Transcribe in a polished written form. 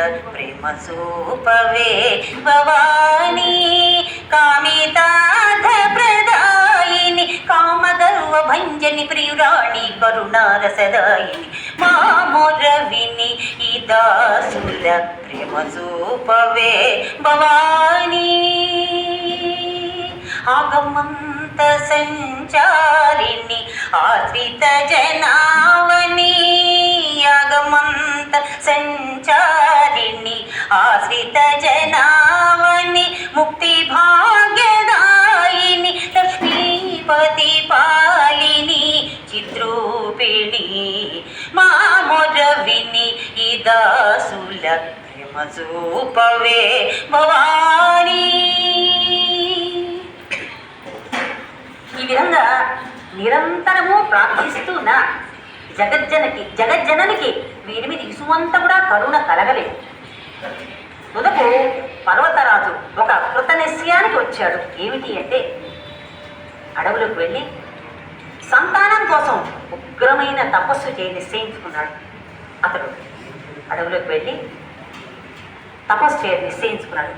ప్రేమ సూపవే భవానీ, కామితార్థ ప్రదాయిని, కామగర్వ భంజని ప్రియురాణి, కరుణారసదాయిని, మా మొర విని ఈ దాసుల ప్రేమ సూపవే భవానీ. ఆగమంత సంచారిణి ఆశ్రిత జనావని, ఆగమంత సంచారిణి ఆశ్రిత జనావని, ముక్తి భాగ్యదాయిని, లక్ష్మీపతి పాలిని, చిద్రూపిణి, మా మొర విని ఈ దాసుల ప్రేమ సూపవే భవానీ. ఈ విధంగా నిరంతరము ప్రార్థిస్తున్న జగజ్జననికి వీరి మీద ఇసుమంత కూడా కరుణ కలగలేదు. తుదకు పర్వతరాజు ఒక కృత నిశ్చయానికి వచ్చాడు. ఏమిటి అంటే, అడవులకు వెళ్ళి సంతానం కోసం ఉగ్రమైన తపస్సు నిశ్చయించుకున్నాడు. అతడు అడవులకు వెళ్ళి తపస్సు నిశ్చయించుకున్నాడు.